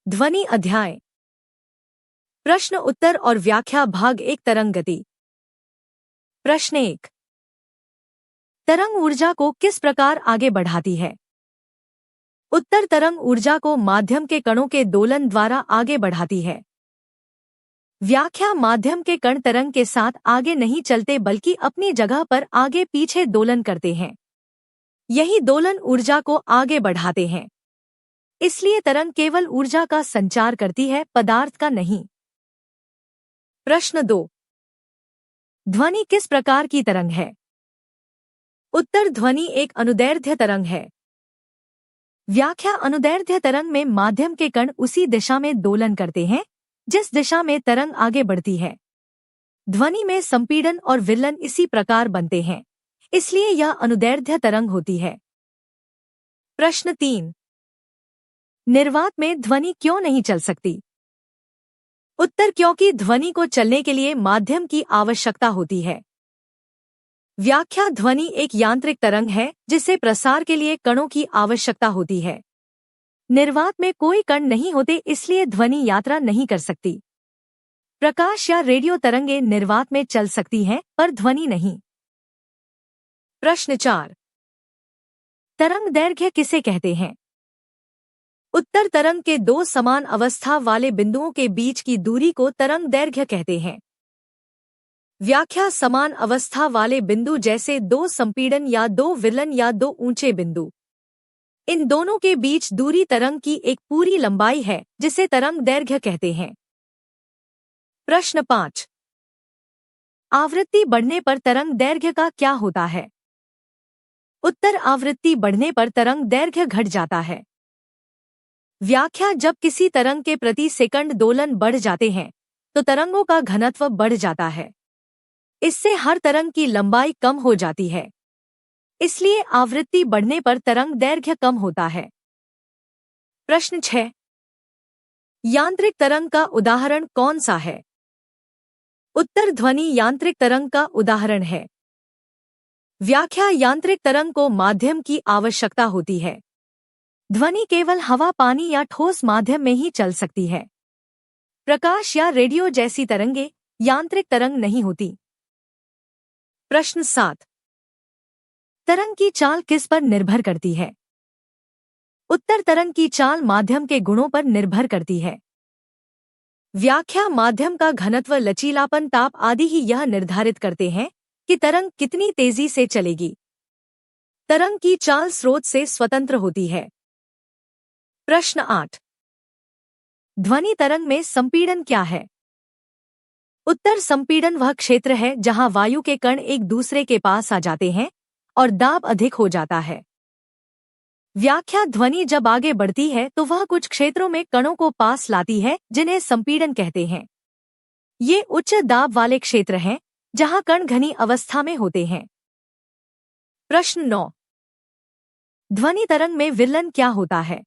ध्वनि अध्याय। प्रश्न उत्तर और व्याख्या भाग 1 तरंग गति। प्रश्न 1। तरंग ऊर्जा को किस प्रकार आगे बढ़ाती है? उत्तर तरंग ऊर्जा को माध्यम के कणों के दोलन द्वारा आगे बढ़ाती है। व्याख्या माध्यम के कण तरंग के साथ आगे नहीं चलते बल्कि अपनी जगह पर आगे पीछे दोलन करते हैं। यही दोलन ऊर्जा को आगे बढ़ाते हैं। इसलिए तरंग केवल ऊर्जा का संचार करती है, पदार्थ का नहीं। प्रश्न 2। ध्वनि किस प्रकार की तरंग है? उत्तर ध्वनि एक अनुदैर्ध्य तरंग है। व्याख्या अनुदैर्ध्य तरंग में माध्यम के कण उसी दिशा में दोलन करते हैं जिस दिशा में तरंग आगे बढ़ती है। ध्वनि में संपीड़न और विलयन इसी प्रकार बनते हैं, इसलिए यह अनुदैर्ध्य तरंग होती है। प्रश्न 3। निर्वात में ध्वनि क्यों नहीं चल सकती? उत्तर क्योंकि ध्वनि को चलने के लिए माध्यम की आवश्यकता होती है। व्याख्या ध्वनि एक यांत्रिक तरंग है जिसे प्रसार के लिए कणों की आवश्यकता होती है। निर्वात में कोई कण नहीं होते, इसलिए ध्वनि यात्रा नहीं कर सकती। प्रकाश या रेडियो तरंगें निर्वात में चल सकती हैं पर ध्वनि नहीं। प्रश्न 4। तरंग दैर्घ्य किसे कहते हैं? उत्तर तरंग के दो समान अवस्था वाले बिंदुओं के बीच की दूरी को तरंग दैर्घ्य कहते हैं। व्याख्या समान अवस्था वाले बिंदु जैसे दो संपीड़न या दो विलयन या दो ऊंचे बिंदु, इन दोनों के बीच दूरी तरंग की एक पूरी लंबाई है जिसे तरंग दैर्घ्य कहते हैं। प्रश्न 5। आवृत्ति बढ़ने पर तरंग दैर्घ्य का क्या होता है? उत्तर आवृत्ति बढ़ने पर तरंग दैर्घ्य घट जाता है। व्याख्या जब किसी तरंग के प्रति सेकंड दोलन बढ़ जाते हैं तो तरंगों का घनत्व बढ़ जाता है। इससे हर तरंग की लंबाई कम हो जाती है, इसलिए आवृत्ति बढ़ने पर तरंग दैर्घ्य कम होता है। प्रश्न 6। यांत्रिक तरंग का उदाहरण कौन सा है? उत्तर ध्वनि यांत्रिक तरंग का उदाहरण है। व्याख्या यांत्रिक तरंग को माध्यम की आवश्यकता होती है। ध्वनि केवल हवा, पानी या ठोस माध्यम में ही चल सकती है। प्रकाश या रेडियो जैसी तरंगें यांत्रिक तरंग नहीं होती। प्रश्न 7। तरंग की चाल किस पर निर्भर करती है? उत्तर तरंग की चाल माध्यम के गुणों पर निर्भर करती है। व्याख्या माध्यम का घनत्व, लचीलापन, ताप आदि ही यह निर्धारित करते हैं कि तरंग कितनी तेजी से चलेगी। तरंग की चाल स्रोत से स्वतंत्र होती है। प्रश्न 8। ध्वनि तरंग में संपीड़न क्या है? उत्तर संपीड़न वह क्षेत्र है जहां वायु के कण एक दूसरे के पास आ जाते हैं और दाब अधिक हो जाता है। व्याख्या ध्वनि जब आगे बढ़ती है तो वह कुछ क्षेत्रों में कणों को पास लाती है जिन्हें संपीड़न कहते हैं। ये उच्च दाब वाले क्षेत्र हैं जहां कण घनी अवस्था में होते हैं। प्रश्न 9। ध्वनि तरंग में विलयन क्या होता है?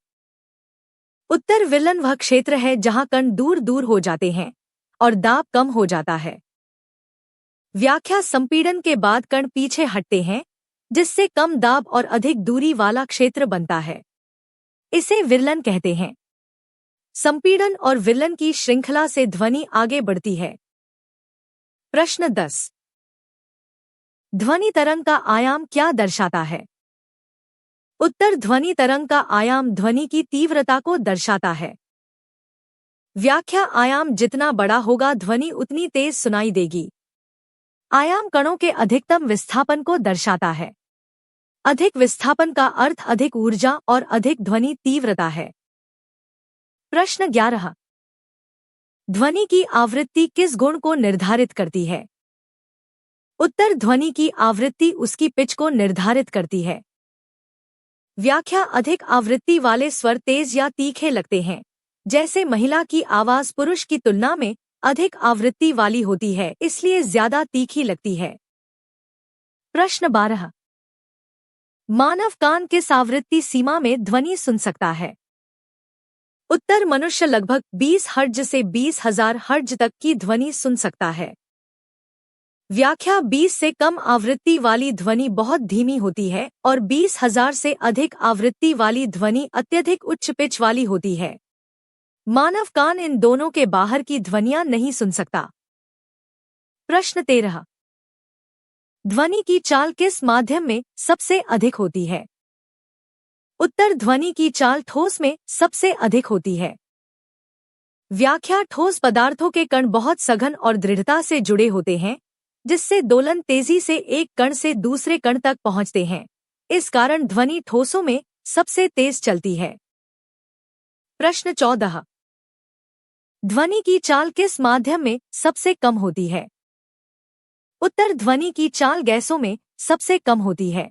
उत्तर विलयन वह क्षेत्र है जहां कण दूर दूर हो जाते हैं और दाब कम हो जाता है। व्याख्या संपीड़न के बाद कण पीछे हटते हैं जिससे कम दाब और अधिक दूरी वाला क्षेत्र बनता है। इसे विलयन कहते हैं। संपीड़न और विलयन की श्रृंखला से ध्वनि आगे बढ़ती है। प्रश्न 10। ध्वनि तरंग का आयाम क्या दर्शाता है? उत्तर ध्वनि तरंग का आयाम ध्वनि की तीव्रता को दर्शाता है। व्याख्या आयाम जितना बड़ा होगा ध्वनि उतनी तेज सुनाई देगी। आयाम कणों के अधिकतम विस्थापन को दर्शाता है। अधिक विस्थापन का अर्थ अधिक ऊर्जा और अधिक ध्वनि तीव्रता है। प्रश्न 11। ध्वनि की आवृत्ति किस गुण को निर्धारित करती है? उत्तर ध्वनि की आवृत्ति उसकी पिच को निर्धारित करती है। व्याख्या अधिक आवृत्ति वाले स्वर तेज या तीखे लगते हैं, जैसे महिला की आवाज पुरुष की तुलना में अधिक आवृत्ति वाली होती है, इसलिए ज्यादा तीखी लगती है। प्रश्न 12। मानव कान किस आवृत्ति सीमा में ध्वनि सुन सकता है? उत्तर मनुष्य लगभग 20 हर्ट्ज से 20,000 हर्ट्ज तक की ध्वनि सुन सकता है। व्याख्या 20 से कम आवृत्ति वाली ध्वनि बहुत धीमी होती है और 20,000 से अधिक आवृत्ति वाली ध्वनि अत्यधिक उच्च पिच वाली होती है। मानव कान इन दोनों के बाहर की ध्वनियां नहीं सुन सकता। प्रश्न 13। ध्वनि की चाल किस माध्यम में सबसे अधिक होती है? उत्तर, ध्वनि की चाल ठोस में सबसे अधिक होती है। व्याख्या, ठोस पदार्थों के कण बहुत सघन और दृढ़ता से जुड़े होते हैं, जिससे दोलन तेजी से एक कण से दूसरे कण तक पहुंचते हैं। इस कारण ध्वनि ठोसों में सबसे तेज चलती है। प्रश्न 14। ध्वनि की चाल किस माध्यम में सबसे कम होती है? उत्तर, ध्वनि की चाल गैसों में सबसे कम होती है।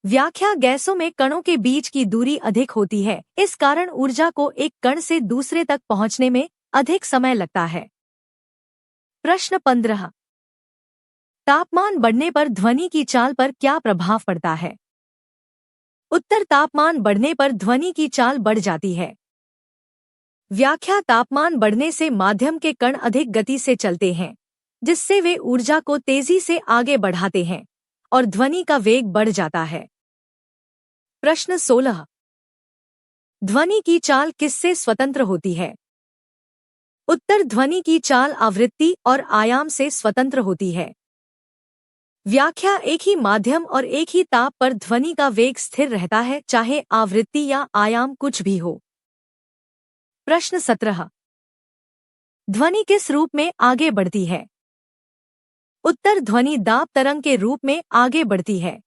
व्याख्या, गैसों में कणों के बीच की दूरी अधिक होती है, इस कारण ऊर्जा को एक कण से दूसरे तक पहुंचने में अधिक समय लगता है। प्रश्न 15। तापमान बढ़ने पर ध्वनि की चाल पर क्या प्रभाव पड़ता है? उत्तर, तापमान बढ़ने पर ध्वनि की चाल बढ़ जाती है। व्याख्या, तापमान बढ़ने से माध्यम के कण अधिक गति से चलते हैं, जिससे वे ऊर्जा को तेजी से आगे बढ़ाते हैं और ध्वनि का वेग बढ़ जाता है। प्रश्न 16। ध्वनि की चाल किससे स्वतंत्र होती है? उत्तर, ध्वनि की चाल आवृत्ति और आयाम से स्वतंत्र होती है। व्याख्या, एक ही माध्यम और एक ही ताप पर ध्वनि का वेग स्थिर रहता है, चाहे आवृत्ति या आयाम कुछ भी हो। प्रश्न 17। ध्वनि किस रूप में आगे बढ़ती है? उत्तर, ध्वनि दाब तरंग के रूप में आगे बढ़ती है।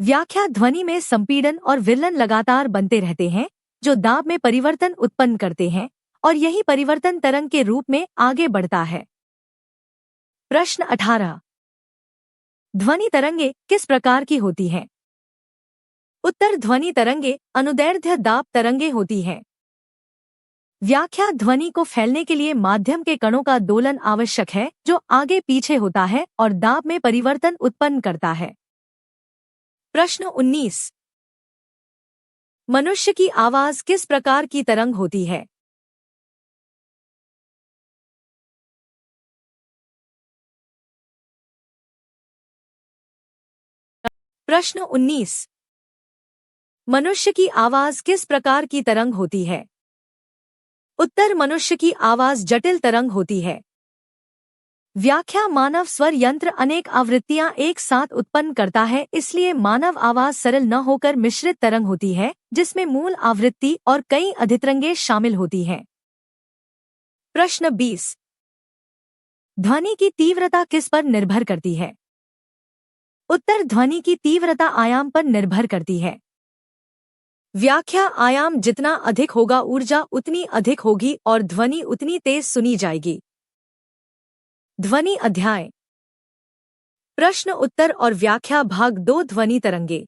व्याख्या, ध्वनि में संपीड़न और विलयन लगातार बनते रहते हैं, जो दाब में परिवर्तन उत्पन्न करते हैं, और यही परिवर्तन तरंग के रूप में आगे बढ़ता है। प्रश्न 18। ध्वनि तरंगे किस प्रकार की होती हैं? उत्तर, ध्वनि तरंगे अनुदैर्ध्य दाब तरंगे होती हैं। व्याख्या, ध्वनि को फैलने के लिए माध्यम के कणों का दोलन आवश्यक है, जो आगे पीछे होता है और दाब में परिवर्तन उत्पन्न करता है। प्रश्न 19। मनुष्य की आवाज किस प्रकार की तरंग होती है? प्रश्न 19। मनुष्य की आवाज किस प्रकार की तरंग होती है? उत्तर, मनुष्य की आवाज जटिल तरंग होती है। व्याख्या, मानव स्वर यंत्र अनेक आवृत्तियां एक साथ उत्पन्न करता है, इसलिए मानव आवाज सरल न होकर मिश्रित तरंग होती है, जिसमें मूल आवृत्ति और कई अधितरंगें शामिल होती हैं। प्रश्न 20। ध्वनि की तीव्रता किस पर निर्भर करती है? उत्तर, ध्वनि की तीव्रता आयाम पर निर्भर करती है। व्याख्या, आयाम जितना अधिक होगा ऊर्जा उतनी अधिक होगी और ध्वनि उतनी तेज सुनी जाएगी। ध्वनि अध्याय। प्रश्न उत्तर और व्याख्या भाग 2, ध्वनि तरंगे।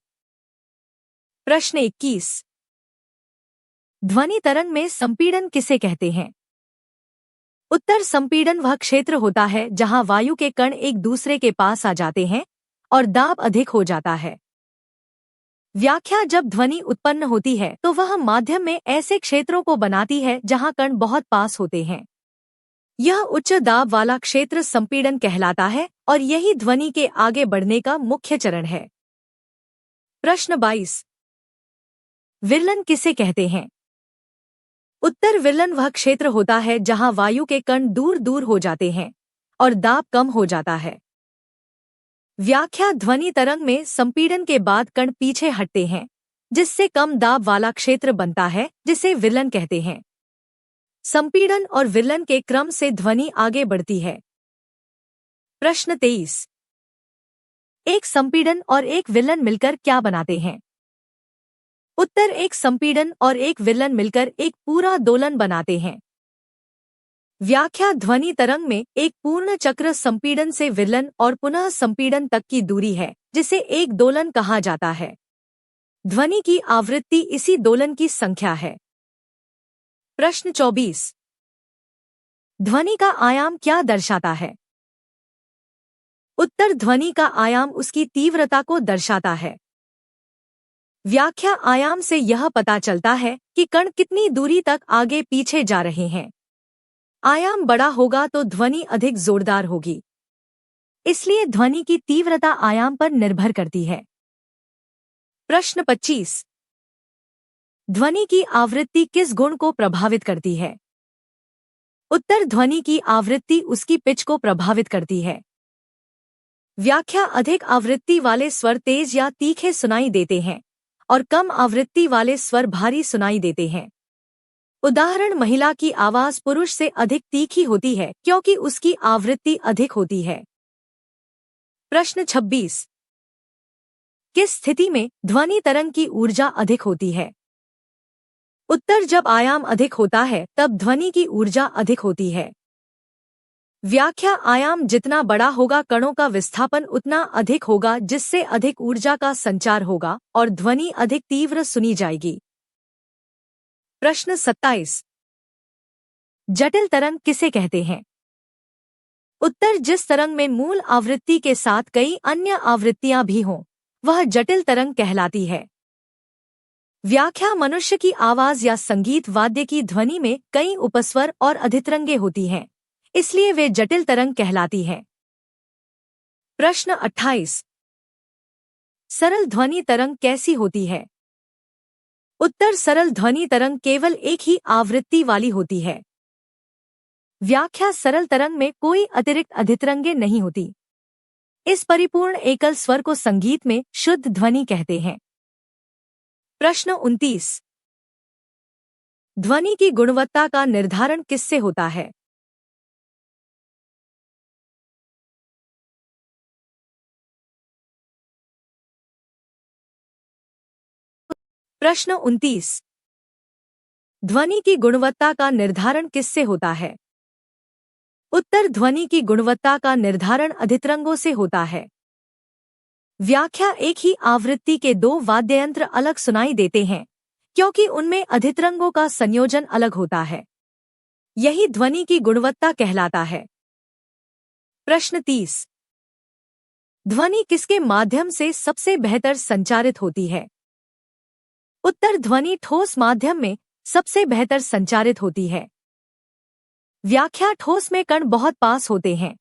प्रश्न 21। ध्वनि तरंग में संपीड़न किसे कहते हैं? उत्तर, संपीड़न वह क्षेत्र होता है जहां वायु के कण एक दूसरे के पास आ जाते हैं और दाब अधिक हो जाता है। व्याख्या, जब ध्वनि उत्पन्न होती है तो वह माध्यम में ऐसे क्षेत्रों को बनाती है जहां कण बहुत पास होते हैं। यह उच्च दाब वाला क्षेत्र संपीड़न कहलाता है और यही ध्वनि के आगे बढ़ने का मुख्य चरण है। प्रश्न 22। विरलन किसे कहते हैं? उत्तर, विरलन वह क्षेत्र होता है जहां वायु के कण दूर दूर हो जाते हैं और दाब कम हो जाता है। व्याख्या, ध्वनि तरंग में संपीड़न के बाद कण पीछे हटते हैं, जिससे कम दाब वाला क्षेत्र बनता है, जिसे विरलन कहते हैं। संपीड़न और विरलन के क्रम से ध्वनि आगे बढ़ती है। प्रश्न 23। एक संपीड़न और एक विरलन मिलकर क्या बनाते हैं? उत्तर, एक संपीड़न और एक विरलन मिलकर एक पूरा दोलन बनाते हैं। व्याख्या, ध्वनि तरंग में एक पूर्ण चक्र संपीड़न से विरलन और पुनः संपीड़न तक की दूरी है, जिसे एक दोलन कहा जाता है। ध्वनि की आवृत्ति इसी दोलन की संख्या है। प्रश्न 24। ध्वनि का आयाम क्या दर्शाता है? उत्तर, ध्वनि का आयाम उसकी तीव्रता को दर्शाता है। व्याख्या, आयाम से यह पता चलता है कि कण कितनी दूरी तक आगे पीछे जा रहे हैं। आयाम बड़ा होगा तो ध्वनि अधिक जोरदार होगी, इसलिए ध्वनि की तीव्रता आयाम पर निर्भर करती है। प्रश्न 25। ध्वनि की आवृत्ति किस गुण को प्रभावित करती है? उत्तर, ध्वनि की आवृत्ति उसकी पिच को प्रभावित करती है। व्याख्या, अधिक आवृत्ति वाले स्वर तेज या तीखे सुनाई देते हैं और कम आवृत्ति वाले स्वर भारी सुनाई देते हैं। उदाहरण, महिला की आवाज पुरुष से अधिक तीखी होती है क्योंकि उसकी आवृत्ति अधिक होती है। प्रश्न 26। किस स्थिति में ध्वनि तरंग की ऊर्जा अधिक होती है? उत्तर, जब आयाम अधिक होता है तब ध्वनि की ऊर्जा अधिक होती है। व्याख्या, आयाम जितना बड़ा होगा कणों का विस्थापन उतना अधिक होगा जिससे अधिक ऊर्जा का संचार होगा और ध्वनि अधिक तीव्र सुनी जाएगी। प्रश्न 27। जटिल तरंग किसे कहते हैं? उत्तर, जिस तरंग में मूल आवृत्ति के साथ कई अन्य आवृत्तियां भी हों वह जटिल तरंग कहलाती है। व्याख्या, मनुष्य की आवाज या संगीत वाद्य की ध्वनि में कई उपस्वर और अधितरंगें होती हैं, इसलिए वे जटिल तरंग कहलाती हैं। प्रश्न 28। सरल ध्वनि तरंग कैसी होती है? उत्तर, सरल ध्वनि तरंग केवल एक ही आवृत्ति वाली होती है। व्याख्या, सरल तरंग में कोई अतिरिक्त अधितरंगें नहीं होती। इस परिपूर्ण एकल स्वर को संगीत में शुद्ध ध्वनि कहते हैं। प्रश्न 29। ध्वनि की गुणवत्ता का निर्धारण किससे होता है? प्रश्न 29। ध्वनि की गुणवत्ता का निर्धारण किससे होता है? उत्तर, ध्वनि की गुणवत्ता का निर्धारण अधितरंगों से होता है। व्याख्या, एक ही आवृत्ति के दो वाद्ययंत्र अलग सुनाई देते हैं क्योंकि उनमें अधितरंगों का संयोजन अलग होता है। यही ध्वनि की गुणवत्ता कहलाता है। प्रश्न 30। ध्वनि किसके माध्यम से सबसे बेहतर संचारित होती है? उत्तर, ध्वनि ठोस माध्यम में सबसे बेहतर संचारित होती है। व्याख्या, ठोस में कण बहुत पास होते हैं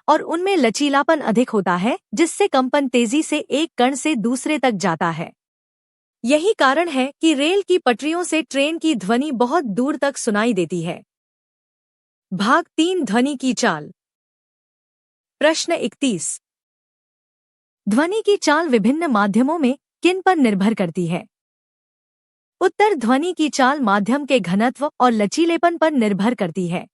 और उनमें लचीलापन अधिक होता है जिससे कंपन तेजी से एक कण से दूसरे तक जाता है। यही कारण है कि रेल की पटरियों से ट्रेन की ध्वनि बहुत दूर तक सुनाई देती है। भाग 3, ध्वनि की चाल। प्रश्न 31। ध्वनि की चाल विभिन्न माध्यमों में किन पर निर्भर करती है? उत्तर, ध्वनि की चाल माध्यम के घनत्व और लचीलेपन पर निर्भर करती है।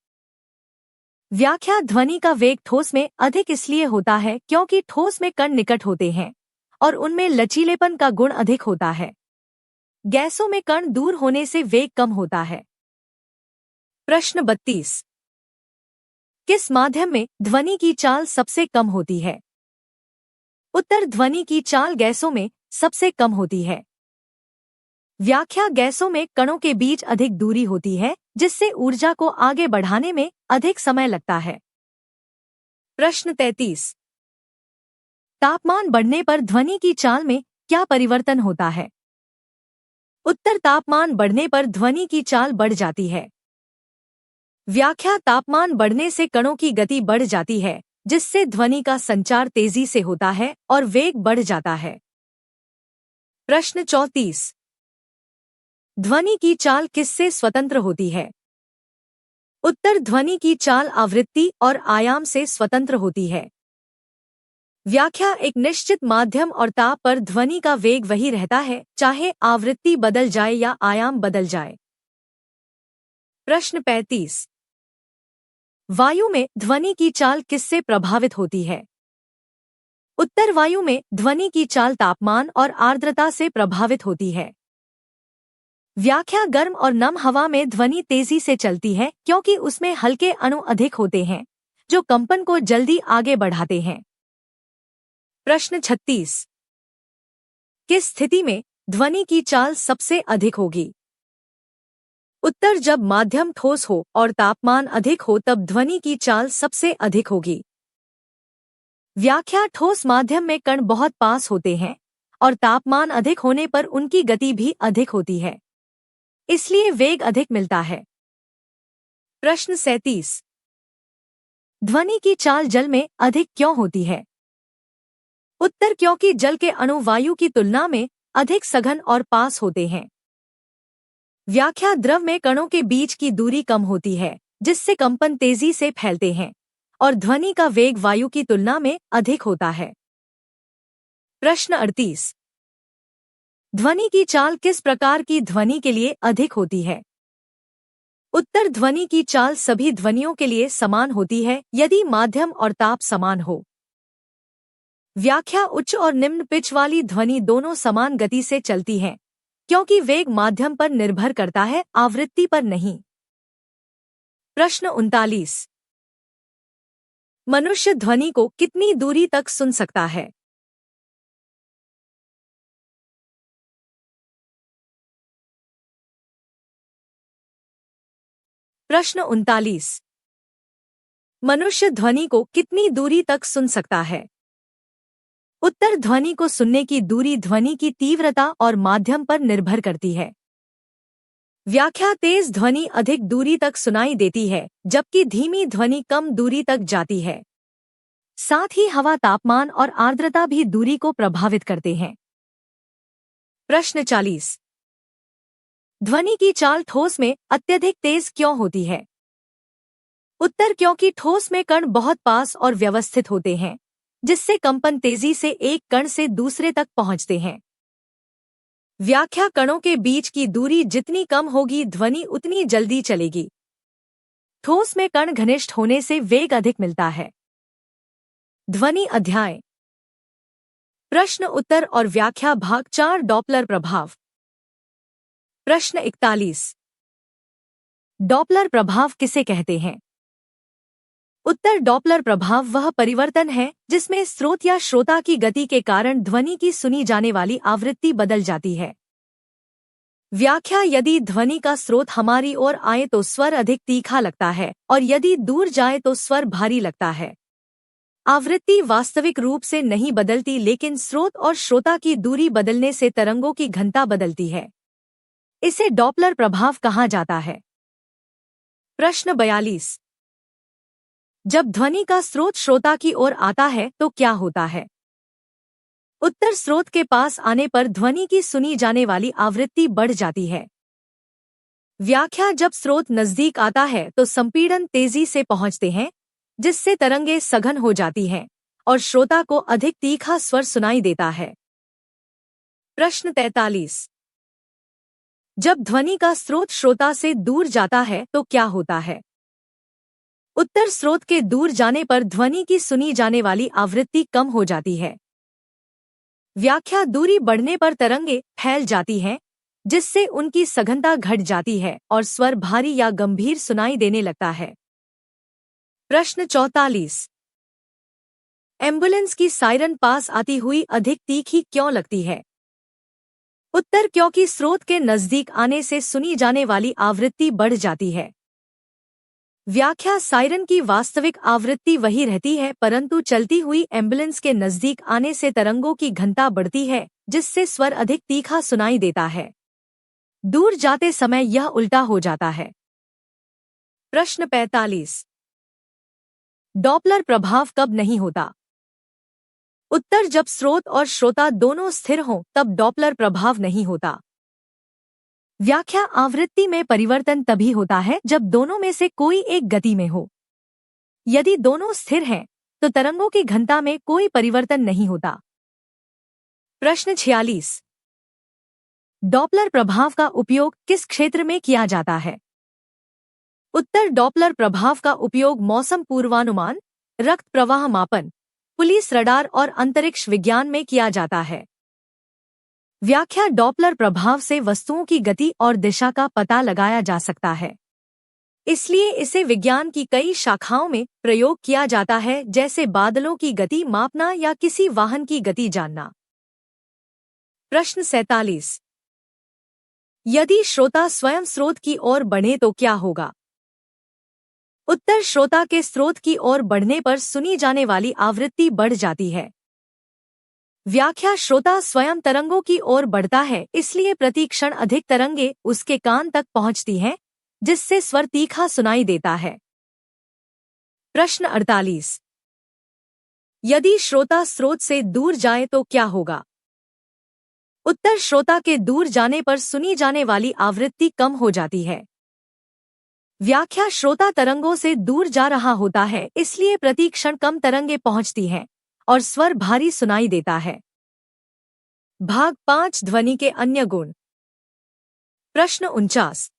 व्याख्या, ध्वनि का वेग ठोस में अधिक इसलिए होता है क्योंकि ठोस में कण निकट होते हैं और उनमें लचीलेपन का गुण अधिक होता है। गैसों में कण दूर होने से वेग कम होता है। प्रश्न 32। किस माध्यम में ध्वनि की चाल सबसे कम होती है? उत्तर, ध्वनि की चाल गैसों में सबसे कम होती है। व्याख्या, गैसों में कणों के बीच अधिक दूरी होती है जिससे ऊर्जा को आगे बढ़ाने में अधिक समय लगता है। प्रश्न 33। तापमान बढ़ने पर ध्वनि की चाल में क्या परिवर्तन होता है? उत्तर, तापमान बढ़ने पर ध्वनि की चाल बढ़ जाती है। व्याख्या, तापमान बढ़ने से कणों की गति बढ़ जाती है जिससे ध्वनि का संचार तेजी से होता है और वेग बढ़ जाता है। प्रश्न 34। ध्वनि की चाल किससे स्वतंत्र होती है? उत्तर, ध्वनि की चाल आवृत्ति और आयाम से स्वतंत्र होती है। व्याख्या, एक निश्चित माध्यम और ताप पर ध्वनि का वेग वही रहता है चाहे आवृत्ति बदल जाए या आयाम बदल जाए। प्रश्न 35। वायु में ध्वनि की चाल किससे प्रभावित होती है? उत्तर, वायु में ध्वनि की चाल तापमान और आर्द्रता से प्रभावित होती है। व्याख्या, गर्म और नम हवा में ध्वनि तेजी से चलती है क्योंकि उसमें हल्के अणु अधिक होते हैं जो कंपन को जल्दी आगे बढ़ाते हैं। प्रश्न 36। किस स्थिति में ध्वनि की चाल सबसे अधिक होगी? उत्तर, जब माध्यम ठोस हो और तापमान अधिक हो तब ध्वनि की चाल सबसे अधिक होगी। व्याख्या, ठोस माध्यम में कण बहुत पास होते हैं और तापमान अधिक होने पर उनकी गति भी अधिक होती है, इसलिए वेग अधिक मिलता है। प्रश्न 37। ध्वनि की चाल जल में अधिक क्यों होती है? उत्तर, क्योंकि जल के अणु वायु की तुलना में अधिक सघन और पास होते हैं। व्याख्या द्रव में कणों के बीच की दूरी कम होती है, जिससे कंपन तेजी से फैलते हैं और ध्वनि का वेग वायु की तुलना में अधिक होता है। प्रश्न 38। ध्वनि की चाल किस प्रकार की ध्वनि के लिए अधिक होती है? उत्तर, ध्वनि की चाल सभी ध्वनियों के लिए समान होती है यदि माध्यम और ताप समान हो। व्याख्या उच्च और निम्न पिच वाली ध्वनि दोनों समान गति से चलती हैं, क्योंकि वेग माध्यम पर निर्भर करता है, आवृत्ति पर नहीं। प्रश्न 39। मनुष्य ध्वनि को कितनी दूरी तक सुन सकता है? प्रश्न 39। मनुष्य ध्वनि को कितनी दूरी तक सुन सकता है? उत्तर, ध्वनि को सुनने की दूरी ध्वनि की तीव्रता और माध्यम पर निर्भर करती है। व्याख्या तेज ध्वनि अधिक दूरी तक सुनाई देती है, जबकि धीमी ध्वनि कम दूरी तक जाती है। साथ ही हवा, तापमान और आर्द्रता भी दूरी को प्रभावित करते हैं। प्रश्न 40। ध्वनि की चाल ठोस में अत्यधिक तेज क्यों होती है? उत्तर, क्योंकि ठोस में कण बहुत पास और व्यवस्थित होते हैं, जिससे कंपन तेजी से एक कण से दूसरे तक पहुंचते हैं। व्याख्या कणों के बीच की दूरी जितनी कम होगी, ध्वनि उतनी जल्दी चलेगी। ठोस में कण घनिष्ठ होने से वेग अधिक मिलता है। ध्वनि अध्याय। प्रश्न उत्तर और व्याख्या भाग 4 डॉपलर प्रभाव। प्रश्न 41। डॉपलर प्रभाव किसे कहते हैं? उत्तर, डॉपलर प्रभाव वह परिवर्तन है जिसमें स्रोत या श्रोता की गति के कारण ध्वनि की सुनी जाने वाली आवृत्ति बदल जाती है। व्याख्या, यदि ध्वनि का स्रोत हमारी ओर आए तो स्वर अधिक तीखा लगता है और यदि दूर जाए तो स्वर भारी लगता है। आवृत्ति वास्तविक रूप से नहीं बदलती, लेकिन स्रोत और श्रोता की दूरी बदलने से तरंगों की घनता बदलती है। इसे डॉपलर प्रभाव कहा जाता है। प्रश्न 42। जब ध्वनि का स्रोत श्रोता की ओर आता है तो क्या होता है? उत्तर, स्रोत के पास आने पर ध्वनि की सुनी जाने वाली आवृत्ति बढ़ जाती है। व्याख्या, जब स्रोत नजदीक आता है तो संपीड़न तेजी से पहुंचते हैं, जिससे तरंगे सघन हो जाती हैं और श्रोता को अधिक तीखा स्वर सुनाई देता है। प्रश्न 43। जब ध्वनि का स्रोत श्रोता से दूर जाता है तो क्या होता है? उत्तर, स्रोत के दूर जाने पर ध्वनि की सुनी जाने वाली आवृत्ति कम हो जाती है। व्याख्या, दूरी बढ़ने पर तरंगे फैल जाती हैं, जिससे उनकी सघनता घट जाती है और स्वर भारी या गंभीर सुनाई देने लगता है। प्रश्न 44। एम्बुलेंस की सायरन पास आती हुई अधिक तीखी क्यों लगती है? उत्तर, क्योंकि स्रोत के नजदीक आने से सुनी जाने वाली आवृत्ति बढ़ जाती है। व्याख्या, सायरन की वास्तविक आवृत्ति वही रहती है, परंतु चलती हुई एम्बुलेंस के नजदीक आने से तरंगों की घनता बढ़ती है, जिससे स्वर अधिक तीखा सुनाई देता है। दूर जाते समय यह उल्टा हो जाता है। प्रश्न 45। डॉपलर प्रभाव कब नहीं होता? उत्तर, जब स्रोत और श्रोता दोनों स्थिर हों तब डॉपलर प्रभाव नहीं होता। व्याख्या, आवृत्ति में परिवर्तन तभी होता है जब दोनों में से कोई एक गति में हो। यदि दोनों स्थिर हैं तो तरंगों की घनता में कोई परिवर्तन नहीं होता। प्रश्न 46। डॉपलर प्रभाव का उपयोग किस क्षेत्र में किया जाता है? उत्तर, डॉपलर प्रभाव का उपयोग मौसम पूर्वानुमान, रक्त प्रवाह मापन, पुलिस रडार और अंतरिक्ष विज्ञान में किया जाता है। व्याख्या, डॉपलर प्रभाव से वस्तुओं की गति और दिशा का पता लगाया जा सकता है, इसलिए इसे विज्ञान की कई शाखाओं में प्रयोग किया जाता है, जैसे बादलों की गति मापना या किसी वाहन की गति जानना। प्रश्न 47। यदि श्रोता स्वयं स्रोत की ओर बढ़े तो क्या होगा? उत्तर, श्रोता के स्रोत की ओर बढ़ने पर सुनी जाने वाली आवृत्ति बढ़ जाती है। व्याख्या, श्रोता स्वयं तरंगों की ओर बढ़ता है, इसलिए प्रति क्षण अधिक तरंगे उसके कान तक पहुंचती हैं, जिससे स्वर तीखा सुनाई देता है। प्रश्न 48। यदि श्रोता स्रोत से दूर जाए तो क्या होगा? उत्तर, श्रोता के दूर जाने पर सुनी जाने वाली आवृत्ति कम हो जाती है। व्याख्या, श्रोता तरंगों से दूर जा रहा होता है, इसलिए प्रति क्षण कम तरंगे पहुंचती हैं और स्वर भारी सुनाई देता है। भाग 5, ध्वनि के अन्य गुण। प्रश्न 49।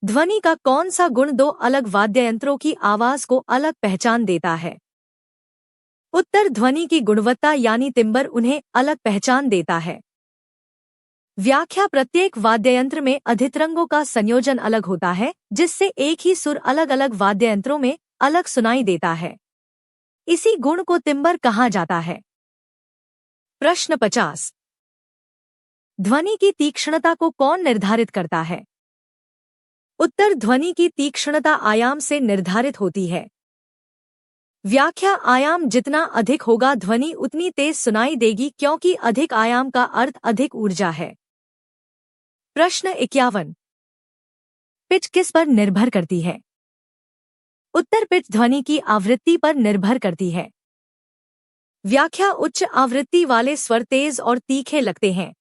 ध्वनि का कौन सा गुण दो अलग वाद्ययंत्रों की आवाज को अलग पहचान देता है? उत्तर, ध्वनि की गुणवत्ता यानी तिम्बर उन्हें अलग पहचान देता है। व्याख्या, प्रत्येक वाद्ययंत्र में अधितरंगों का संयोजन अलग होता है, जिससे एक ही सुर अलग अलग वाद्ययंत्रों में अलग सुनाई देता है। इसी गुण को तिम्बर कहा जाता है। प्रश्न 50। ध्वनि की तीक्ष्णता को कौन निर्धारित करता है? उत्तर, ध्वनि की तीक्ष्णता आयाम से निर्धारित होती है। व्याख्या, आयाम जितना अधिक होगा ध्वनि उतनी तेज सुनाई देगी, क्योंकि अधिक आयाम का अर्थ अधिक ऊर्जा है। प्रश्न 51। पिच किस पर निर्भर करती है? उत्तर, पिच ध्वनि की आवृत्ति पर निर्भर करती है। व्याख्या, उच्च आवृत्ति वाले स्वर तेज और तीखे लगते हैं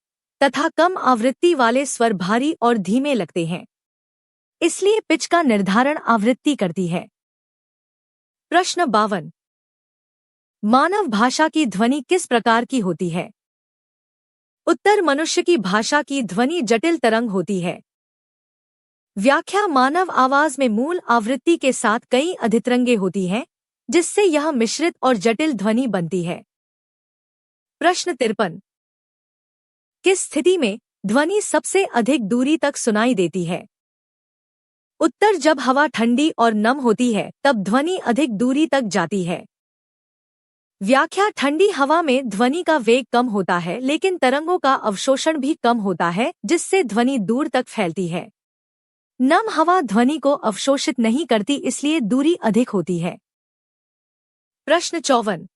तथा कम आवृत्ति वाले स्वर भारी और धीमे लगते हैं, इसलिए पिच का निर्धारण आवृत्ति करती है। प्रश्न 52। मानव भाषा की ध्वनि किस प्रकार की होती है? उत्तर, मनुष्य की भाषा की ध्वनि जटिल तरंग होती है। व्याख्या, मानव आवाज में मूल आवृत्ति के साथ कई अधितरंगे होती हैं, जिससे यह मिश्रित और जटिल ध्वनि बनती है। प्रश्न 53। किस स्थिति में ध्वनि सबसे अधिक दूरी तक सुनाई देती है? उत्तर, जब हवा ठंडी और नम होती है तब ध्वनि अधिक दूरी तक जाती है। व्याख्या, ठंडी हवा में ध्वनि का वेग कम होता है, लेकिन तरंगों का अवशोषण भी कम होता है, जिससे ध्वनि दूर तक फैलती है। नम हवा ध्वनि को अवशोषित नहीं करती, इसलिए दूरी अधिक होती है। प्रश्न 54।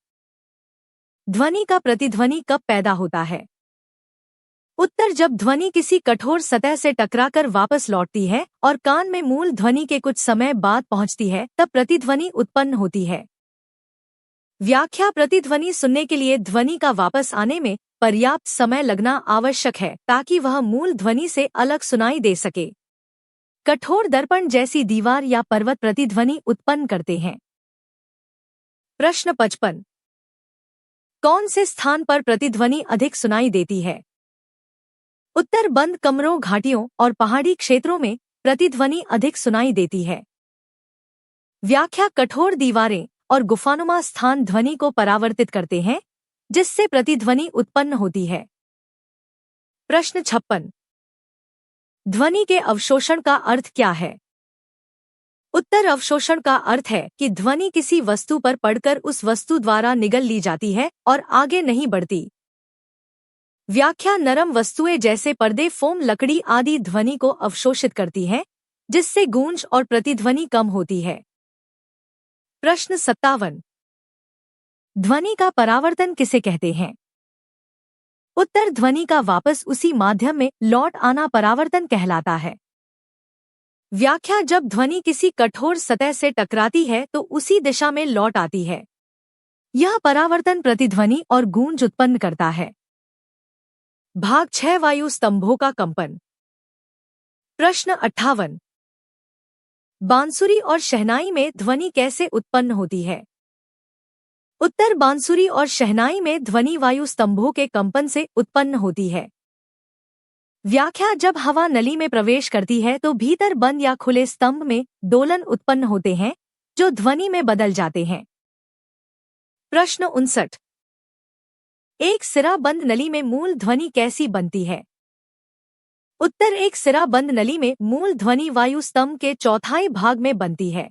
ध्वनि का प्रतिध्वनि कब पैदा होता है? उत्तर, जब ध्वनि किसी कठोर सतह से टकराकर वापस लौटती है और कान में मूल ध्वनि के कुछ समय बाद पहुंचती है, तब प्रतिध्वनि उत्पन्न होती है। व्याख्या, प्रतिध्वनि सुनने के लिए ध्वनि का वापस आने में पर्याप्त समय लगना आवश्यक है, ताकि वह मूल ध्वनि से अलग सुनाई दे सके। कठोर दर्पण जैसी दीवार या पर्वत प्रतिध्वनि उत्पन्न करते हैं। प्रश्न 55। कौन से स्थान पर प्रतिध्वनि अधिक सुनाई देती है? उत्तर, बंद कमरों, घाटियों और पहाड़ी क्षेत्रों में प्रतिध्वनि अधिक सुनाई देती है। व्याख्या, कठोर दीवारें और गुफानुमा स्थान ध्वनि को परावर्तित करते हैं, जिससे प्रतिध्वनि उत्पन्न होती है। प्रश्न 56। ध्वनि के अवशोषण का अर्थ क्या है? उत्तर, अवशोषण का अर्थ है कि ध्वनि किसी वस्तु पर पड़कर उस वस्तु द्वारा निगल ली जाती है और आगे नहीं बढ़ती। व्याख्या, नरम वस्तुएं जैसे पर्दे, फोम, लकड़ी आदि ध्वनि को अवशोषित करती हैं, जिससे गूंज और प्रतिध्वनि कम होती है। प्रश्न 57। ध्वनि का परावर्तन किसे कहते हैं? उत्तर, ध्वनि का वापस उसी माध्यम में लौट आना परावर्तन कहलाता है। व्याख्या, जब ध्वनि किसी कठोर सतह से टकराती है तो उसी दिशा में लौट आती है। यह परावर्तन प्रतिध्वनि और गूंज उत्पन्न करता है। भाग 6, वायु स्तंभों का कंपन। प्रश्न 58। बांसुरी और शहनाई में ध्वनि कैसे उत्पन्न होती है? उत्तर, बांसुरी और शहनाई में ध्वनि वायु स्तंभों के कंपन से उत्पन्न होती है। व्याख्या, जब हवा नली में प्रवेश करती है तो भीतर बंद या खुले स्तंभ में दोलन उत्पन्न होते हैं, जो ध्वनि में बदल जाते हैं। प्रश्न 59। एक सिरा बंद नली में मूल ध्वनि कैसी बनती है? उत्तर, एक सिरा बंद नली में मूल ध्वनि वायु स्तंभ के चौथाई भाग में बनती है।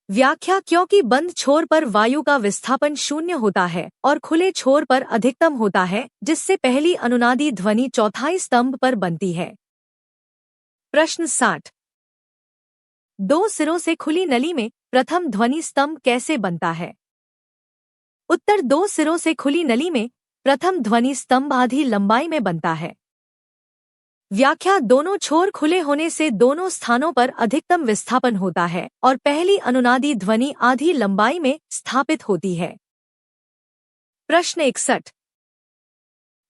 व्याख्या, क्योंकि बंद छोर पर वायु का विस्थापन शून्य होता है और खुले छोर पर अधिकतम होता है, जिससे पहली अनुनादी ध्वनि चौथाई स्तंभ पर बनती है। प्रश्न 60। दो सिरों से खुली नली में प्रथम ध्वनि स्तंभ कैसे बनता है? उत्तर, दो सिरों से खुली नली में प्रथम ध्वनि स्तंभ आधी लंबाई में बनता है। व्याख्या, दोनों छोर खुले होने से दोनों स्थानों पर अधिकतम विस्थापन होता है और पहली अनुनादी ध्वनि आधी लंबाई में स्थापित होती है। प्रश्न 61।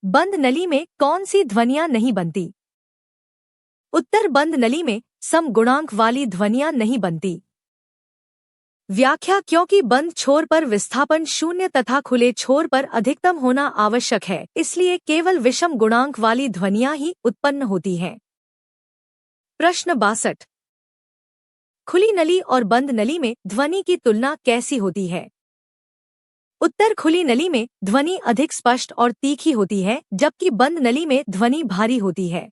बंद नली में कौन सी ध्वनियां नहीं बनती? उत्तर, बंद नली में समगुणांक वाली ध्वनियां नहीं बनती। व्याख्या, क्योंकि बंद छोर पर विस्थापन शून्य तथा खुले छोर पर अधिकतम होना आवश्यक है, इसलिए केवल विषम गुणांक वाली ध्वनियां ही उत्पन्न होती हैं। प्रश्न 62। खुली नली और बंद नली में ध्वनि की तुलना कैसी होती है? उत्तर, खुली नली में ध्वनि अधिक स्पष्ट और तीखी होती है, जबकि बंद नली में ध्वनि भारी होती है।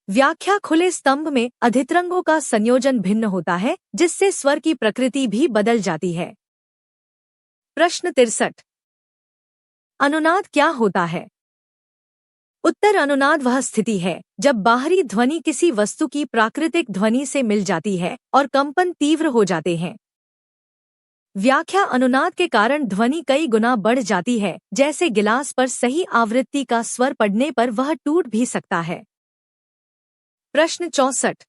व्याख्या, खुले स्तंभ में अधितरंगों का संयोजन भिन्न होता है, जिससे स्वर की प्रकृति भी बदल जाती है। प्रश्न 63। अनुनाद क्या होता है? उत्तर, अनुनाद वह स्थिति है जब बाहरी ध्वनि किसी वस्तु की प्राकृतिक ध्वनि से मिल जाती है और कंपन तीव्र हो जाते हैं। व्याख्या, अनुनाद के कारण ध्वनि कई गुना बढ़ जाती है, जैसे गिलास पर सही आवृत्ति का स्वर पड़ने पर वह टूट भी सकता है। प्रश्न 64।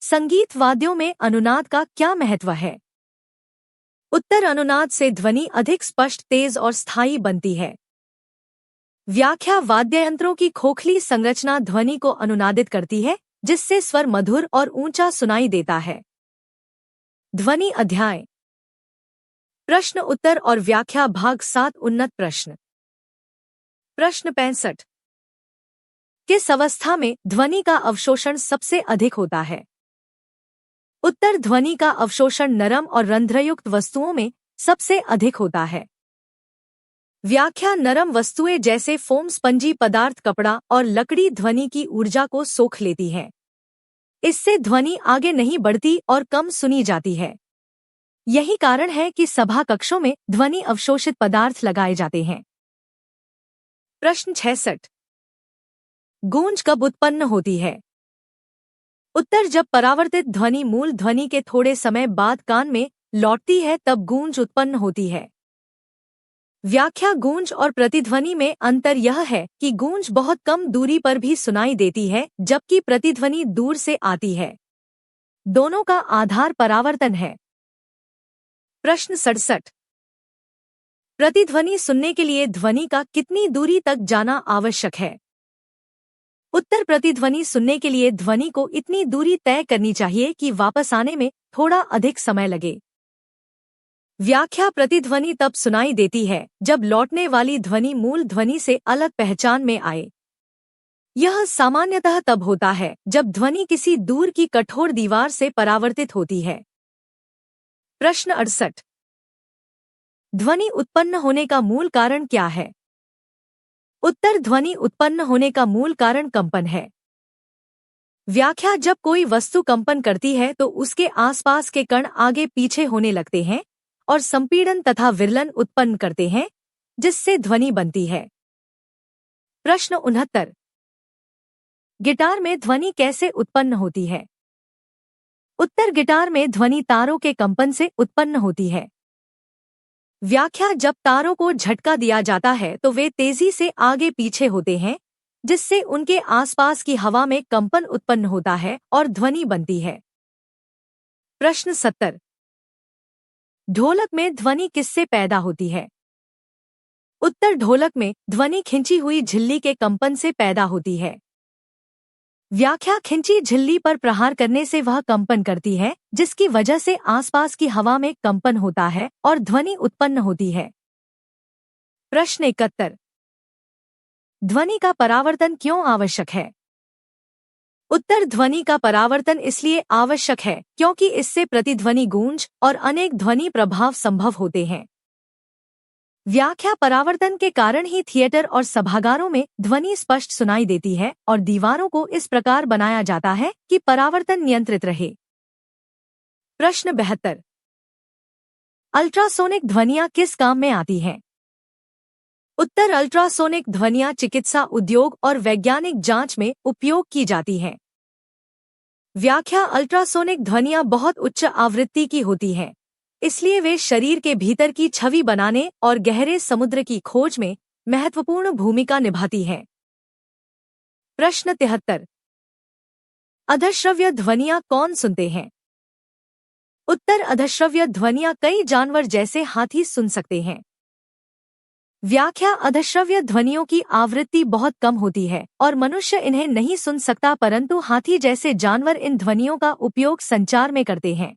संगीत वाद्यों में अनुनाद का क्या महत्व है? उत्तर, अनुनाद से ध्वनि अधिक स्पष्ट, तेज और स्थायी बनती है। व्याख्या, वाद्ययंत्रों की खोखली संरचना ध्वनि को अनुनादित करती है, जिससे स्वर मधुर और ऊंचा सुनाई देता है। ध्वनि अध्याय। प्रश्न उत्तर और व्याख्या भाग 7 उन्नत प्रश्न। प्रश्न 65। किस अवस्था में ध्वनि का अवशोषण सबसे अधिक होता है? उत्तर, ध्वनि का अवशोषण नरम और रंध्रयुक्त वस्तुओं में सबसे अधिक होता है। व्याख्या, नरम वस्तुएं जैसे फोम, स्पंजी पदार्थ, कपड़ा और लकड़ी ध्वनि की ऊर्जा को सोख लेती हैं। इससे ध्वनि आगे नहीं बढ़ती और कम सुनी जाती है। यही कारण है कि सभा कक्षों में ध्वनि अवशोषित पदार्थ लगाए जाते हैं। प्रश्न 66। गूंज कब उत्पन्न होती है? उत्तर, जब परावर्तित ध्वनि मूल ध्वनि के थोड़े समय बाद कान में लौटती है, तब गूंज उत्पन्न होती है। व्याख्या, गूंज और प्रतिध्वनि में अंतर यह है कि गूंज बहुत कम दूरी पर भी सुनाई देती है, जबकि प्रतिध्वनि दूर से आती है। दोनों का आधार परावर्तन है। प्रश्न 67। प्रतिध्वनि सुनने के लिए ध्वनि का कितनी दूरी तक जाना आवश्यक है? उत्तर, प्रतिध्वनि सुनने के लिए ध्वनि को इतनी दूरी तय करनी चाहिए कि वापस आने में थोड़ा अधिक समय लगे। व्याख्या, प्रतिध्वनि तब सुनाई देती है जब लौटने वाली ध्वनि मूल ध्वनि से अलग पहचान में आए। यह सामान्यतः तब होता है जब ध्वनि किसी दूर की कठोर दीवार से परावर्तित होती है। प्रश्न 68। ध्वनि उत्पन्न होने का मूल कारण क्या है? उत्तर, ध्वनि उत्पन्न होने का मूल कारण कंपन है। व्याख्या, जब कोई वस्तु कंपन करती है तो उसके आसपास के कण आगे पीछे होने लगते हैं और संपीड़न तथा विरलन उत्पन्न करते हैं, जिससे ध्वनि बनती है। प्रश्न 69। गिटार में ध्वनि कैसे उत्पन्न होती है? उत्तर, गिटार में ध्वनि तारों के कंपन से उत्पन्न होती है। व्याख्या, जब तारों को झटका दिया जाता है तो वे तेजी से आगे पीछे होते हैं, जिससे उनके आसपास की हवा में कंपन उत्पन्न होता है और ध्वनि बनती है। प्रश्न 70। ढोलक में ध्वनि किससे पैदा होती है? उत्तर, ढोलक में ध्वनि खिंची हुई झिल्ली के कंपन से पैदा होती है। व्याख्या, खिंची झिल्ली पर प्रहार करने से वह कंपन करती है, जिसकी वजह से आसपास की हवा में कंपन होता है और ध्वनि उत्पन्न होती है। प्रश्न 71। ध्वनि का परावर्तन क्यों आवश्यक है? उत्तर, ध्वनि का परावर्तन इसलिए आवश्यक है क्योंकि इससे प्रतिध्वनि, गूंज और अनेक ध्वनि प्रभाव संभव होते हैं। व्याख्या, परावर्तन के कारण ही थिएटर और सभागारों में ध्वनि स्पष्ट सुनाई देती है और दीवारों को इस प्रकार बनाया जाता है कि परावर्तन नियंत्रित रहे। प्रश्न 72। अल्ट्रासोनिक ध्वनियां किस काम में आती हैं? उत्तर, अल्ट्रासोनिक ध्वनियां चिकित्सा, उद्योग और वैज्ञानिक जांच में उपयोग की जाती हैं। व्याख्या, अल्ट्रासोनिक ध्वनियां बहुत उच्च आवृत्ति की होती हैं, इसलिए वे शरीर के भीतर की छवि बनाने और गहरे समुद्र की खोज में महत्वपूर्ण भूमिका निभाती हैं। प्रश्न 73। अधश्रव्य ध्वनियां कौन सुनते हैं? उत्तर, अधश्रव्य ध्वनियां कई जानवर जैसे हाथी सुन सकते हैं। व्याख्या अधश्रव्य ध्वनियों की आवृत्ति बहुत कम होती है और मनुष्य इन्हें नहीं सुन सकता, परंतु हाथी जैसे जानवर इन ध्वनियों का उपयोग संचार में करते हैं।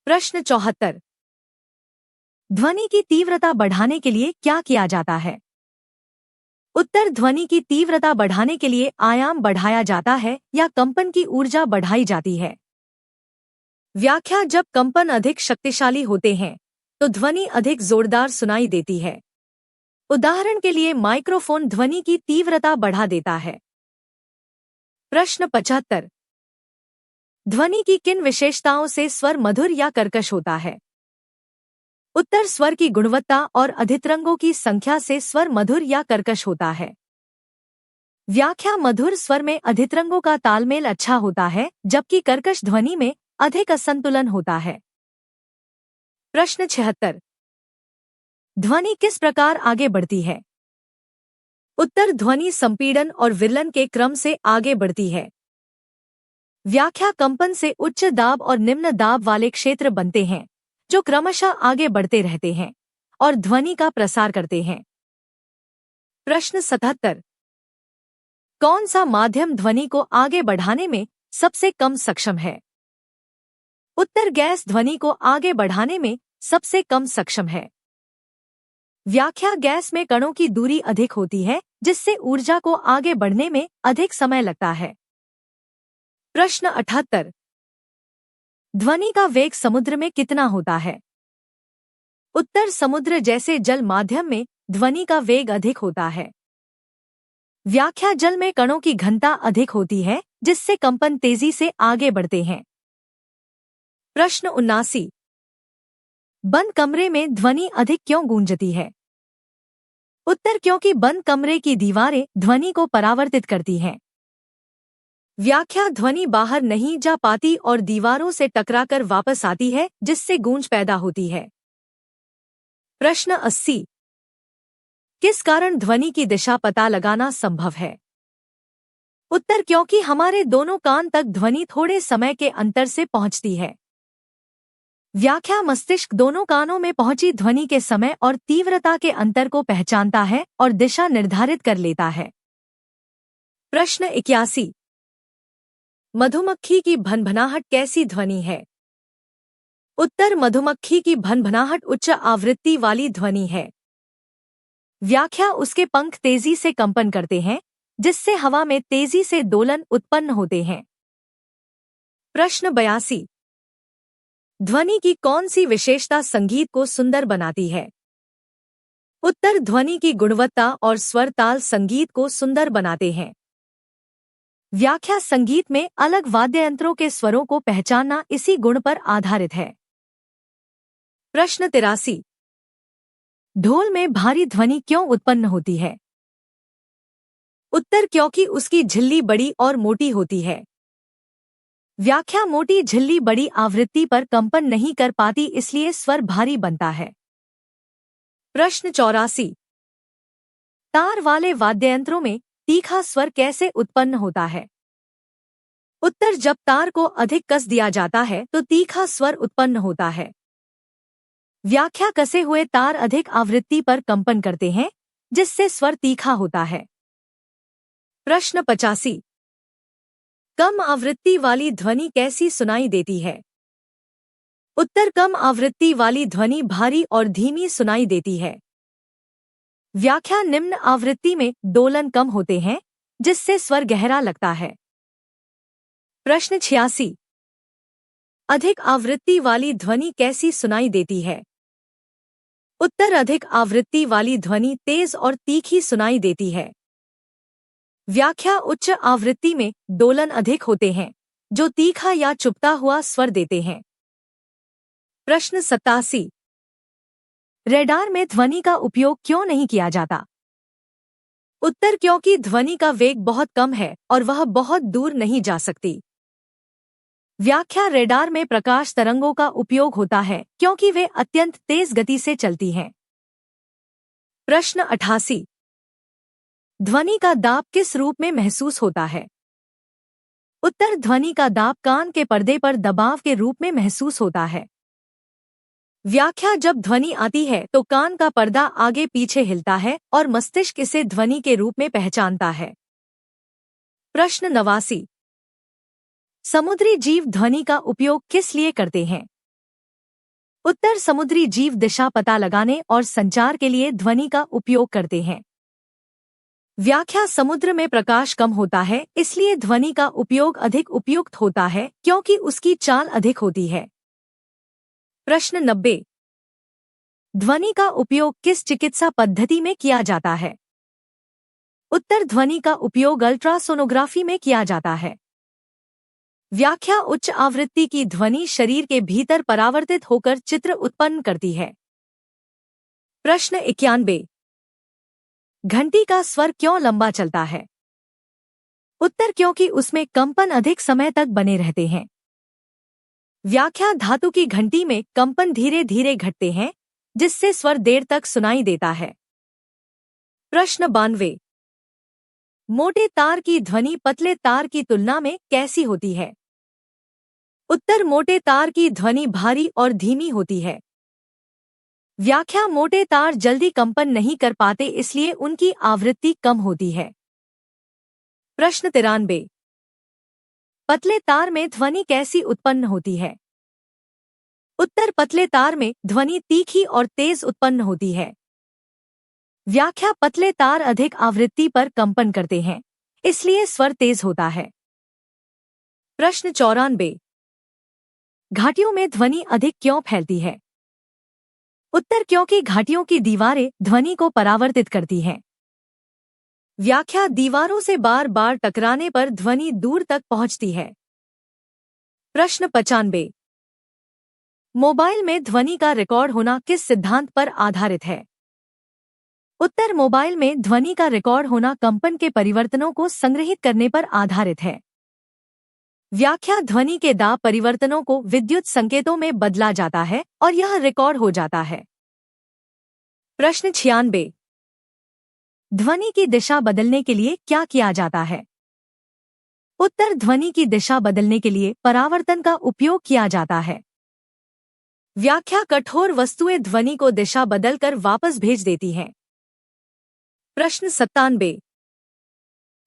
प्रश्न 74। ध्वनि की तीव्रता बढ़ाने के लिए क्या किया जाता है? उत्तर, ध्वनि की तीव्रता बढ़ाने के लिए आयाम बढ़ाया जाता है या कंपन की ऊर्जा बढ़ाई जाती है। व्याख्या, जब कंपन अधिक शक्तिशाली होते हैं तो ध्वनि अधिक जोरदार सुनाई देती है। उदाहरण के लिए माइक्रोफोन ध्वनि की तीव्रता बढ़ा देता है। प्रश्न 75। ध्वनि की किन विशेषताओं से स्वर मधुर या कर्कश होता है? उत्तर, स्वर की गुणवत्ता और अधितरंगों की संख्या से स्वर मधुर या कर्कश होता है। व्याख्या, मधुर स्वर में अधितरंगों का तालमेल अच्छा होता है जबकि कर्कश ध्वनि में अधिक असंतुलन होता है। प्रश्न 76। ध्वनि किस प्रकार आगे बढ़ती है? उत्तर, ध्वनि संपीड़न और विरलन के क्रम से आगे बढ़ती है। व्याख्या, कंपन से उच्च दाब और निम्न दाब वाले क्षेत्र बनते हैं जो क्रमशः आगे बढ़ते रहते हैं और ध्वनि का प्रसार करते हैं। प्रश्न 77। कौन सा माध्यम ध्वनि को आगे बढ़ाने में सबसे कम सक्षम है? उत्तर, गैस ध्वनि को आगे बढ़ाने में सबसे कम सक्षम है। व्याख्या, गैस में कणों की दूरी अधिक होती है जिससे ऊर्जा को आगे बढ़ने में अधिक समय लगता है। प्रश्न 78। ध्वनि का वेग समुद्र में कितना होता है? उत्तर, समुद्र जैसे जल माध्यम में ध्वनि का वेग अधिक होता है। व्याख्या, जल में कणों की घनता अधिक होती है जिससे कंपन तेजी से आगे बढ़ते हैं। प्रश्न 79। बंद कमरे में ध्वनि अधिक क्यों गूंजती है? उत्तर, क्योंकि बंद कमरे की दीवारें ध्वनि को परावर्तित करती हैं। व्याख्या, ध्वनि बाहर नहीं जा पाती और दीवारों से टकराकर वापस आती है जिससे गूंज पैदा होती है। प्रश्न 80। किस कारण ध्वनि की दिशा पता लगाना संभव है? उत्तर, क्योंकि हमारे दोनों कान तक ध्वनि थोड़े समय के अंतर से पहुंचती है। व्याख्या, मस्तिष्क दोनों कानों में पहुंची ध्वनि के समय और तीव्रता के अंतर को पहचानता है और दिशा निर्धारित कर लेता है। प्रश्न 81। मधुमक्खी की भनभनाहट कैसी ध्वनि है? उत्तर, मधुमक्खी की भनभनाहट उच्च आवृत्ति वाली ध्वनि है। व्याख्या, उसके पंख तेजी से कंपन करते हैं जिससे हवा में तेजी से दोलन उत्पन्न होते हैं। प्रश्न 82। ध्वनि की कौन सी विशेषता संगीत को सुंदर बनाती है? उत्तर, ध्वनि की गुणवत्ता और स्वर ताल संगीत को सुंदर बनाते हैं। व्याख्या, संगीत में अलग वाद्ययंत्रों के स्वरों को पहचानना इसी गुण पर आधारित है। प्रश्न 83। ढोल में भारी ध्वनि क्यों उत्पन्न होती है? उत्तर, क्योंकि उसकी झिल्ली बड़ी और मोटी होती है। व्याख्या, मोटी झिल्ली बड़ी आवृत्ति पर कंपन नहीं कर पाती इसलिए स्वर भारी बनता है। प्रश्न 84। तार वाले वाद्ययंत्रों में तीखा स्वर कैसे उत्पन्न होता है? उत्तर, जब तार को अधिक कस दिया जाता है तो तीखा स्वर उत्पन्न होता है। व्याख्या, कसे हुए तार अधिक आवृत्ति पर कंपन करते हैं जिससे स्वर तीखा होता है। प्रश्न 85। कम आवृत्ति वाली ध्वनि कैसी सुनाई देती है? उत्तर, कम आवृत्ति वाली ध्वनि भारी और धीमी सुनाई देती है। व्याख्या, निम्न आवृत्ति में दोलन कम होते हैं जिससे स्वर गहरा लगता है। प्रश्न 86। अधिक आवृत्ति वाली ध्वनि कैसी सुनाई देती है? उत्तर, अधिक आवृत्ति वाली ध्वनि तेज और तीखी सुनाई देती है। व्याख्या, उच्च आवृत्ति में दोलन अधिक होते हैं जो तीखा या चुभता हुआ स्वर देते हैं। प्रश्न 87। रेडार में ध्वनि का उपयोग क्यों नहीं किया जाता? उत्तर, क्योंकि ध्वनि का वेग बहुत कम है और वह बहुत दूर नहीं जा सकती। व्याख्या, रेडार में प्रकाश तरंगों का उपयोग होता है क्योंकि वे अत्यंत तेज गति से चलती हैं। प्रश्न 88। ध्वनि का दाब किस रूप में महसूस होता है? उत्तर, ध्वनि का दाब कान के पर्दे पर दबाव के रूप में महसूस होता है। व्याख्या जब ध्वनि आती है तो कान का पर्दा आगे पीछे हिलता है और मस्तिष्क इसे ध्वनि के रूप में पहचानता है। प्रश्न 89। समुद्री जीव ध्वनि का उपयोग किस लिए करते हैं? उत्तर, समुद्री जीव दिशा पता लगाने और संचार के लिए ध्वनि का उपयोग करते हैं। व्याख्या, समुद्र में प्रकाश कम होता है इसलिए ध्वनि का उपयोग अधिक उपयुक्त होता है क्योंकि उसकी चाल अधिक होती है। प्रश्न 90। ध्वनि का उपयोग किस चिकित्सा पद्धति में किया जाता है? उत्तर, ध्वनि का उपयोग अल्ट्रासोनोग्राफी में किया जाता है। व्याख्या, उच्च आवृत्ति की ध्वनि शरीर के भीतर परावर्तित होकर चित्र उत्पन्न करती है। प्रश्न 91। घंटी का स्वर क्यों लंबा चलता है? उत्तर, क्योंकि उसमें कंपन अधिक समय तक बने रहते हैं। व्याख्या, धातु की घंटी में कंपन धीरे धीरे घटते हैं जिससे स्वर देर तक सुनाई देता है। प्रश्न 92। मोटे तार की ध्वनि पतले तार की तुलना में कैसी होती है? उत्तर, मोटे तार की ध्वनि भारी और धीमी होती है। व्याख्या, मोटे तार जल्दी कंपन नहीं कर पाते इसलिए उनकी आवृत्ति कम होती है। प्रश्न 93। पतले तार में ध्वनि कैसी उत्पन्न होती है? उत्तर, पतले तार में ध्वनि तीखी और तेज उत्पन्न होती है। व्याख्या, पतले तार अधिक आवृत्ति पर कंपन करते हैं इसलिए स्वर तेज होता है। प्रश्न 94। घाटियों में ध्वनि अधिक क्यों फैलती है? उत्तर, क्योंकि घाटियों की दीवारें ध्वनि को परावर्तित करती हैं। व्याख्या, दीवारों से बार बार टकराने पर ध्वनि दूर तक पहुंचती है। प्रश्न 95। मोबाइल में ध्वनि का रिकॉर्ड होना किस सिद्धांत पर आधारित है? उत्तर, मोबाइल में ध्वनि का रिकॉर्ड होना कंपन के परिवर्तनों को संग्रहित करने पर आधारित है। व्याख्या, ध्वनि के दाब परिवर्तनों को विद्युत संकेतों में बदला जाता है और यह रिकॉर्ड हो जाता है। प्रश्न 96। ध्वनि की दिशा बदलने के लिए क्या किया जाता है? उत्तर, ध्वनि की दिशा बदलने के लिए परावर्तन का उपयोग किया जाता है। व्याख्या, कठोर वस्तुएं ध्वनि को दिशा बदलकर वापस भेज देती हैं। प्रश्न 97।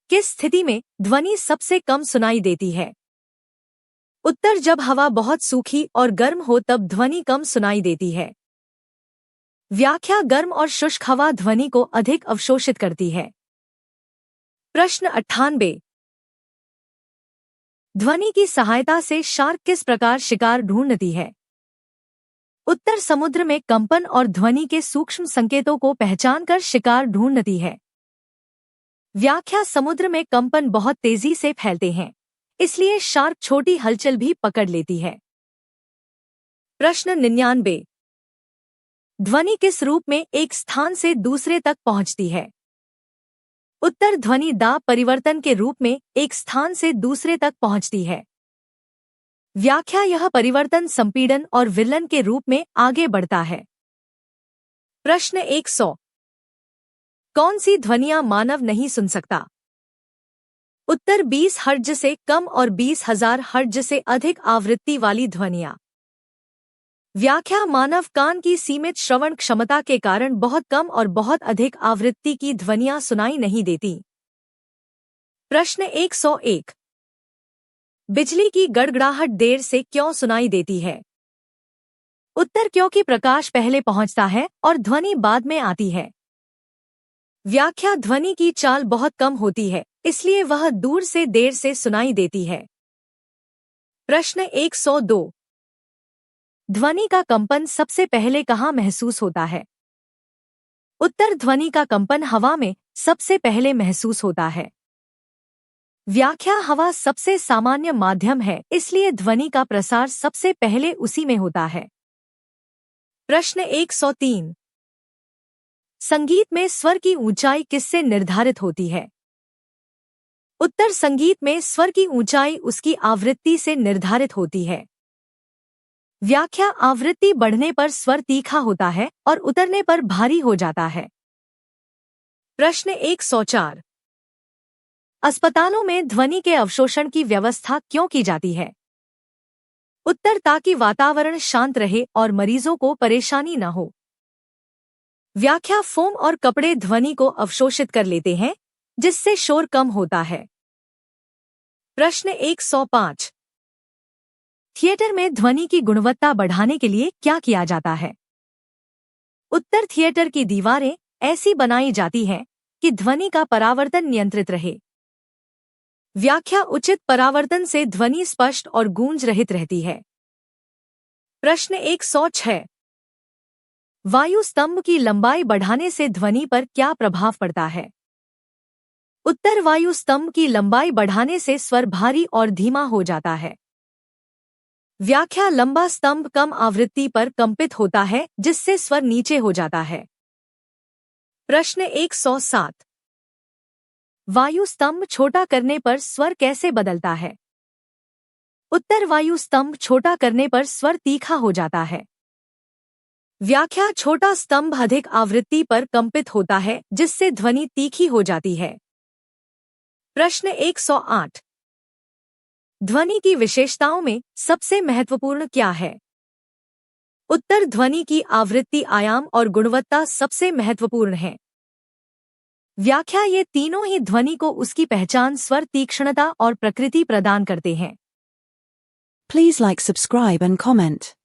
किस स्थिति में ध्वनि सबसे कम सुनाई देती है? उत्तर, जब हवा बहुत सूखी और गर्म हो तब ध्वनि कम सुनाई देती है। व्याख्या, गर्म और शुष्क हवा ध्वनि को अधिक अवशोषित करती है। प्रश्न 98। ध्वनि की सहायता से शार्क किस प्रकार शिकार ढूंढती है? उत्तर, समुद्र में कंपन और ध्वनि के सूक्ष्म संकेतों को पहचानकर शिकार ढूंढती है। व्याख्या, समुद्र में कंपन बहुत तेजी से फैलते हैं इसलिए शार्क छोटी हलचल भी पकड़ लेती है। प्रश्न 99। ध्वनि किस रूप में एक स्थान से दूसरे तक पहुंचती है? उत्तर, ध्वनि दाब परिवर्तन के रूप में एक स्थान से दूसरे तक पहुंचती है। व्याख्या, यह परिवर्तन संपीड़न और विलयन के रूप में आगे बढ़ता है। प्रश्न 100। कौन सी ध्वनियां मानव नहीं सुन सकता? उत्तर, 20 हर्ट्ज से कम और 20,000 हर्ट्ज से अधिक आवृत्ति वाली ध्वनियां। व्याख्या, मानव कान की सीमित श्रवण क्षमता के कारण बहुत कम और बहुत अधिक आवृत्ति की ध्वनियां सुनाई नहीं देती। प्रश्न 101। बिजली की गड़गड़ाहट देर से क्यों सुनाई देती है? उत्तर, क्योंकि प्रकाश पहले पहुंचता है और ध्वनि बाद में आती है। व्याख्या, ध्वनि की चाल बहुत कम होती है इसलिए वह दूर से देर से सुनाई देती है। प्रश्न 102। ध्वनि का कंपन सबसे पहले कहाँ महसूस होता है? उत्तर, ध्वनि का कंपन हवा में सबसे पहले महसूस होता है। व्याख्या, हवा सबसे सामान्य माध्यम है इसलिए ध्वनि का प्रसार सबसे पहले उसी में होता है। प्रश्न 103। संगीत में स्वर की ऊंचाई किससे निर्धारित होती है? उत्तर, संगीत में स्वर की ऊंचाई उसकी आवृत्ति से निर्धारित होती है। व्याख्या, आवृत्ति बढ़ने पर स्वर तीखा होता है और उतरने पर भारी हो जाता है। प्रश्न 104। अस्पतालों में ध्वनि के अवशोषण की व्यवस्था क्यों की जाती है? उत्तर, ताकि वातावरण शांत रहे और मरीजों को परेशानी न हो। व्याख्या, फोम और कपड़े ध्वनि को अवशोषित कर लेते हैं, जिससे शोर कम होता है। प्रश्न 105। थिएटर में ध्वनि की गुणवत्ता बढ़ाने के लिए क्या किया जाता है? उत्तर, थिएटर की दीवारें ऐसी बनाई जाती हैं कि ध्वनि का परावर्तन नियंत्रित रहे। व्याख्या, उचित परावर्तन से ध्वनि स्पष्ट और गूंज रहित रहती है। प्रश्न 106। वायु स्तंभ की लंबाई बढ़ाने से ध्वनि पर क्या प्रभाव पड़ता है? उत्तर, वायु स्तंभ की लंबाई बढ़ाने से स्वर भारी और धीमा हो जाता है। व्याख्या, लंबा स्तंभ कम आवृत्ति पर कंपित होता है, जिससे स्वर नीचे हो जाता है। प्रश्न 107। वायु स्तंभ छोटा करने पर स्वर कैसे बदलता है? उत्तर, वायु स्तंभ छोटा करने पर स्वर तीखा हो जाता है। व्याख्या, छोटा स्तंभ अधिक आवृत्ति पर कंपित होता है, जिससे ध्वनि तीखी हो जाती है। प्रश्न 108। ध्वनि की विशेषताओं में सबसे महत्वपूर्ण क्या है? उत्तर, ध्वनि की आवृत्ति, आयाम और गुणवत्ता सबसे महत्वपूर्ण है। व्याख्या, ये तीनों ही ध्वनि को उसकी पहचान, स्वर, तीक्ष्णता और प्रकृति प्रदान करते हैं। Please like, subscribe and comment.